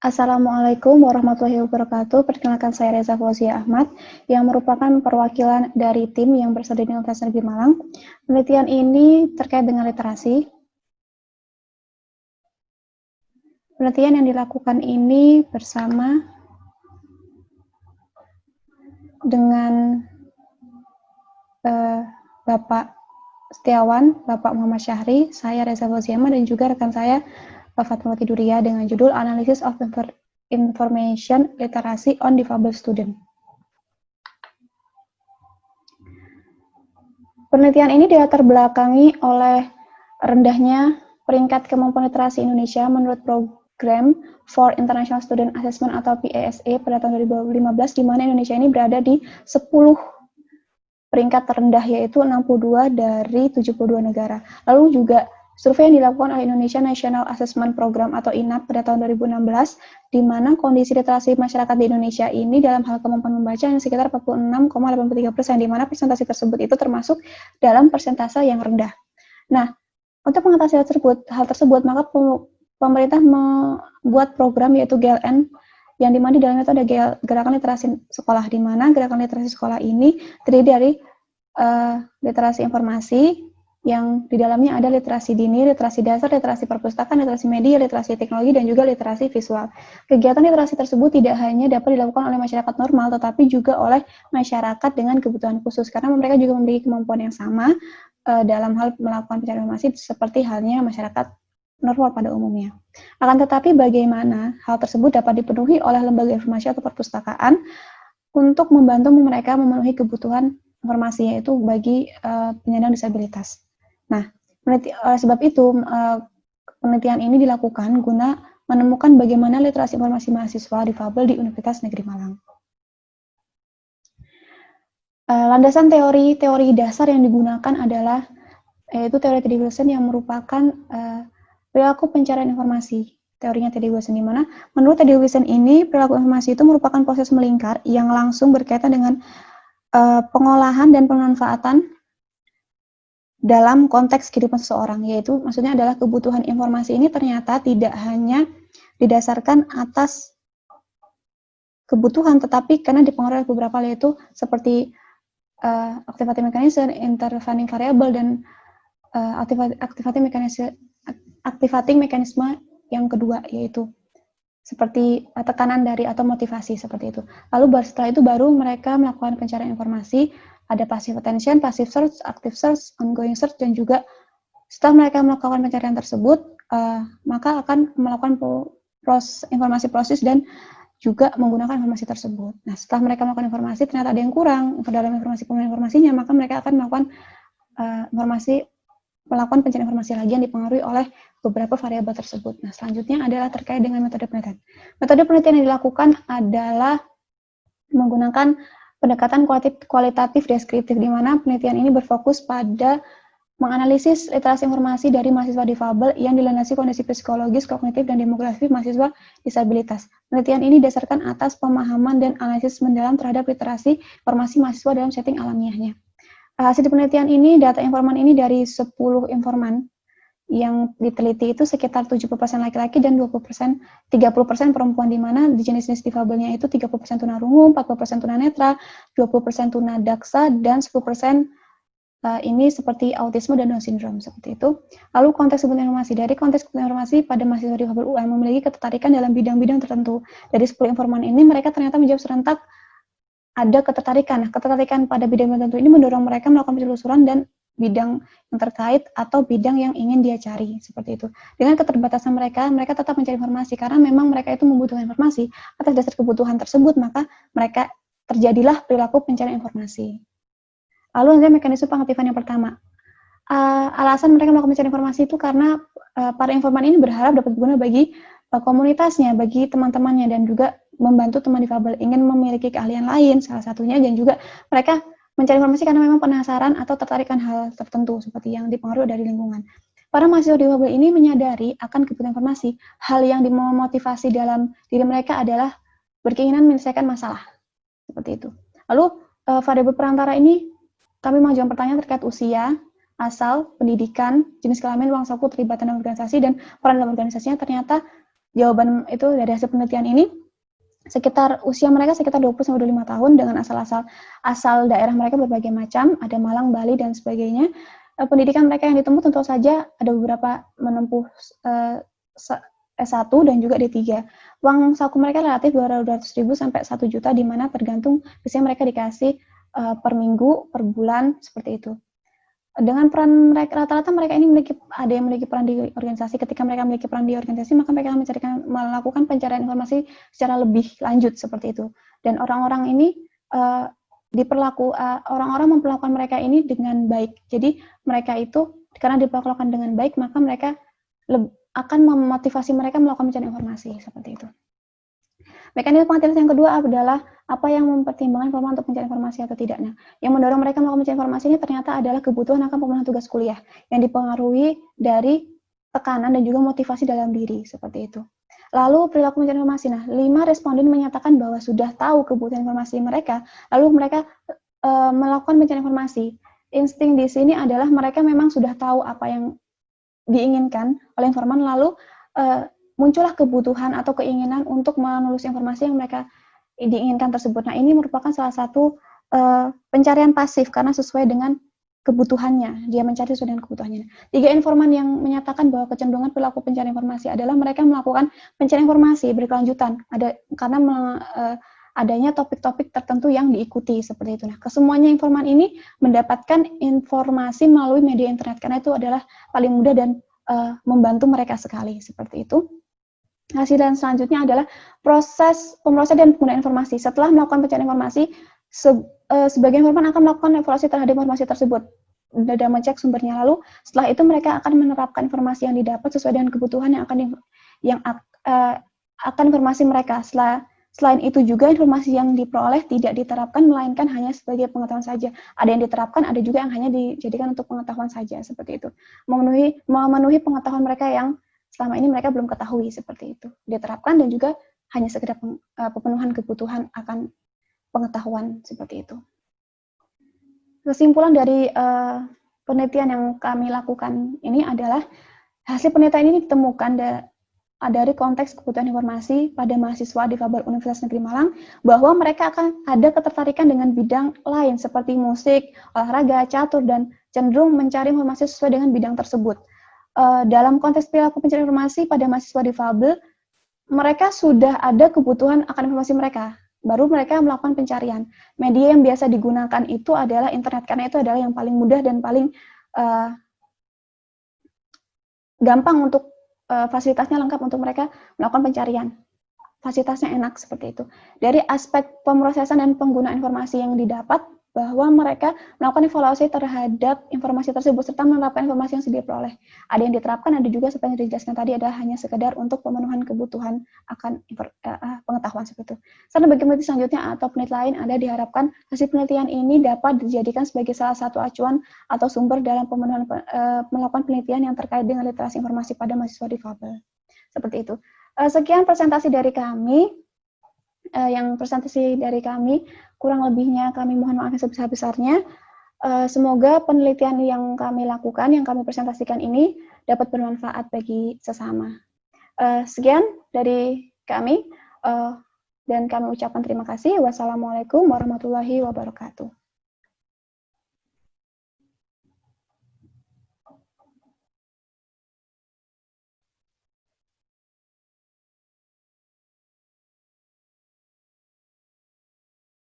Assalamualaikum warahmatullahi wabarakatuh. Perkenalkan saya Reza Fauzia Ahmad, yang merupakan perwakilan dari tim yang berasal dari Universitas Negeri Malang. Penelitian ini terkait dengan literasi. Penelitian yang dilakukan ini bersama dengan Bapak Setiawan, Bapak Muhammad Syahri, saya Reza Fauzia Ahmad, dan juga rekan saya Fatmawati Duria dengan judul Analysis of Information Literacy on Difable Student. Penelitian ini dilatar belakangi oleh rendahnya peringkat kemampuan literasi Indonesia menurut Program for International Student Assessment atau PISA pada tahun 2015, di mana Indonesia ini berada di 10 peringkat terendah, yaitu 62 dari 72 negara. Lalu juga survei yang dilakukan oleh Indonesia National Assessment Program atau INAP pada tahun 2016, di mana kondisi literasi masyarakat di Indonesia ini dalam hal kemampuan membaca yang sekitar 46,83%, di mana persentase tersebut itu termasuk dalam persentase yang rendah. Nah, untuk mengatasi hal tersebut, maka pemerintah membuat program yaitu GLN, yang dimana di dalamnya itu ada gerakan literasi sekolah, di mana gerakan literasi sekolah ini terdiri dari literasi informasi, yang di dalamnya ada literasi dini, literasi dasar, literasi perpustakaan, literasi media, literasi teknologi, dan juga literasi visual. Kegiatan literasi tersebut tidak hanya dapat dilakukan oleh masyarakat normal, tetapi juga oleh masyarakat dengan kebutuhan khusus, karena mereka juga memiliki kemampuan yang sama dalam hal melakukan pencarian informasi seperti halnya masyarakat normal pada umumnya. Akan tetapi bagaimana hal tersebut dapat dipenuhi oleh lembaga informasi atau perpustakaan untuk membantu mereka memenuhi kebutuhan informasi, yaitu bagi penyandang disabilitas. Nah, oleh sebab itu penelitian ini dilakukan guna menemukan bagaimana literasi informasi mahasiswa difabel di Universitas Negeri Malang. Landasan teori dasar yang digunakan adalah yaitu teori Teddy Wilson, yang merupakan perilaku pencarian informasi. Teorinya Teddy Wilson, di mana menurut Teddy Wilson ini perilaku informasi itu merupakan proses melingkar yang langsung berkaitan dengan pengolahan dan pemanfaatan dalam konteks kehidupan seseorang, yaitu maksudnya adalah kebutuhan informasi ini ternyata tidak hanya didasarkan atas kebutuhan, tetapi karena dipengaruhi oleh beberapa hal, yaitu seperti activating mechanism, intervening variable, dan activating mekanisme yang kedua, yaitu seperti tekanan dari atau motivasi, seperti itu. Lalu setelah itu baru mereka melakukan pencarian informasi, ada passive attention, passive search, active search, ongoing search, dan juga setelah mereka melakukan pencarian tersebut, maka akan melakukan informasi proses dan juga menggunakan informasi tersebut. Nah, setelah mereka melakukan informasi, ternyata ada yang kurang dalam informasinya, maka mereka akan melakukan melakukan pencarian informasi lagi yang dipengaruhi oleh beberapa variabel tersebut. Nah, selanjutnya adalah terkait dengan metode penelitian. Metode penelitian yang dilakukan adalah menggunakan pendekatan kualitatif deskriptif, di mana penelitian ini berfokus pada menganalisis literasi informasi dari mahasiswa difabel yang dilandasi kondisi psikologis, kognitif, dan demografi mahasiswa disabilitas. Penelitian ini didasarkan atas pemahaman dan analisis mendalam terhadap literasi informasi mahasiswa dalam setting alamiahnya. Hasil penelitian ini, data informan ini dari 10 informan yang diteliti itu sekitar 70% laki-laki dan 30% perempuan, di mana di jenis-jenis difabelnya itu 30% tunarungu, 40% tunanetra, 20% tunadaksa, dan 10% ini seperti autisme dan Down syndrome, seperti itu. Lalu konteks kebutuhan informasi. Dari konteks kebutuhan informasi pada mahasiswa difabel UM memiliki ketertarikan dalam bidang-bidang tertentu. Dari 10 informan ini, mereka ternyata menjawab serentak ada ketertarikan. Nah, ketertarikan pada bidang tertentu ini mendorong mereka melakukan penelusuran dan bidang yang terkait atau bidang yang ingin dia cari, seperti itu. Dengan keterbatasan mereka tetap mencari informasi, karena memang mereka itu membutuhkan informasi. Atas dasar kebutuhan tersebut, maka mereka terjadilah perilaku pencarian informasi. Lalu ada mekanisme pengaktifan yang pertama. Alasan mereka melakukan pencarian informasi itu karena para informan ini berharap dapat berguna bagi komunitasnya, bagi teman-temannya, dan juga membantu teman difabel ingin memiliki keahlian lain, salah satunya, dan juga mereka mencari informasi karena memang penasaran atau tertarikan hal tertentu seperti yang dipengaruhi dari lingkungan. Para mahasiswa difabel ini menyadari akan kebutuhan informasi. Hal yang memotivasi dalam diri mereka adalah berkeinginan menyelesaikan masalah, seperti itu. Lalu variabel perantara ini kami mengajukan pertanyaan terkait usia, asal, pendidikan, jenis kelamin, uang saku, terlibatan dalam organisasi, dan peran dalam organisasinya. Ternyata jawaban itu dari hasil penelitian ini, usia mereka sekitar 20-25 tahun dengan asal daerah mereka berbagai macam, ada Malang, Bali, dan sebagainya. Pendidikan mereka yang ditempuh tentu saja ada beberapa menempuh S1 dan juga D3. Uang saku mereka relatif 200.000 sampai 1 juta, di mana tergantung biasanya mereka dikasih per minggu, per bulan, seperti itu. Dengan peran mereka, rata-rata mereka ini ada yang memiliki peran di organisasi. Ketika mereka memiliki peran di organisasi, maka mereka melakukan pencarian informasi secara lebih lanjut seperti itu. Dan orang-orang ini orang-orang memperlakukan mereka ini dengan baik. Jadi mereka itu karena diperlakukan dengan baik, maka mereka akan memotivasi mereka melakukan pencarian informasi seperti itu. Mekanisme pengatilan yang kedua adalah apa yang mempertimbangkan informan untuk mencari informasi atau tidak. Nah, yang mendorong mereka melakukan mencari informasi ini ternyata adalah kebutuhan akan pemenuhan tugas kuliah yang dipengaruhi dari tekanan dan juga motivasi dalam diri, seperti itu. Lalu perilaku mencari informasi. Nah, 5 responden menyatakan bahwa sudah tahu kebutuhan informasi mereka, lalu mereka melakukan pencarian informasi. Insting di sini adalah mereka memang sudah tahu apa yang diinginkan oleh informan, lalu muncullah kebutuhan atau keinginan untuk menulis informasi yang mereka diinginkan tersebut. Nah, ini merupakan salah satu pencarian pasif karena sesuai dengan kebutuhannya. Dia mencari sesuai dengan kebutuhannya. 3 informan yang menyatakan bahwa kecenderungan perilaku pencari informasi adalah mereka melakukan pencarian informasi berkelanjutan. Karena adanya topik-topik tertentu yang diikuti seperti itu. Nah, kesemuanya informan ini mendapatkan informasi melalui media internet karena itu adalah paling mudah dan membantu mereka sekali seperti itu. Hasil dan selanjutnya adalah proses pemrosesan dan penggunaan informasi. Setelah melakukan pencarian informasi, sebagian informan akan melakukan evaluasi terhadap informasi tersebut dan mengecek sumbernya. Lalu setelah itu mereka akan menerapkan informasi yang didapat sesuai dengan kebutuhan yang akan informasi mereka. Selain itu juga informasi yang diperoleh tidak diterapkan melainkan hanya sebagai pengetahuan saja. Ada yang diterapkan, ada juga yang hanya dijadikan untuk pengetahuan saja seperti itu. Memenuhi pengetahuan mereka yang selama ini mereka belum ketahui seperti itu. Diterapkan dan juga hanya sekedar pemenuhan kebutuhan akan pengetahuan seperti itu. Kesimpulan dari penelitian yang kami lakukan ini adalah hasil penelitian ini ditemukan dari konteks kebutuhan informasi pada mahasiswa difabel Universitas Negeri Malang bahwa mereka akan ada ketertarikan dengan bidang lain seperti musik, olahraga, catur, dan cenderung mencari informasi sesuai dengan bidang tersebut. Dalam konteks perilaku pencari informasi pada mahasiswa difabel, mereka sudah ada kebutuhan akan informasi mereka, baru mereka melakukan pencarian. Media yang biasa digunakan itu adalah internet, karena itu adalah yang paling mudah dan paling gampang untuk fasilitasnya lengkap untuk mereka melakukan pencarian. Fasilitasnya enak seperti itu. Dari aspek pemrosesan dan penggunaan informasi yang didapat, bahwa mereka melakukan evaluasi terhadap informasi tersebut serta menerapkan informasi yang sudah diperoleh. Ada yang diterapkan, ada juga seperti yang dijelaskan tadi adalah hanya sekedar untuk pemenuhan kebutuhan akan pengetahuan seperti itu. Serta bagi peneliti selanjutnya atau peneliti lain, ada diharapkan hasil penelitian ini dapat dijadikan sebagai salah satu acuan atau sumber dalam pemenuhan melakukan penelitian yang terkait dengan literasi informasi pada mahasiswa difabel. Seperti itu. Sekian presentasi dari kami. Kurang lebihnya kami mohon maaf yang sebesar-besarnya. Semoga penelitian yang kami lakukan, yang kami presentasikan ini dapat bermanfaat bagi sesama. Sekian dari kami, dan kami ucapkan terima kasih. Wassalamualaikum warahmatullahi wabarakatuh.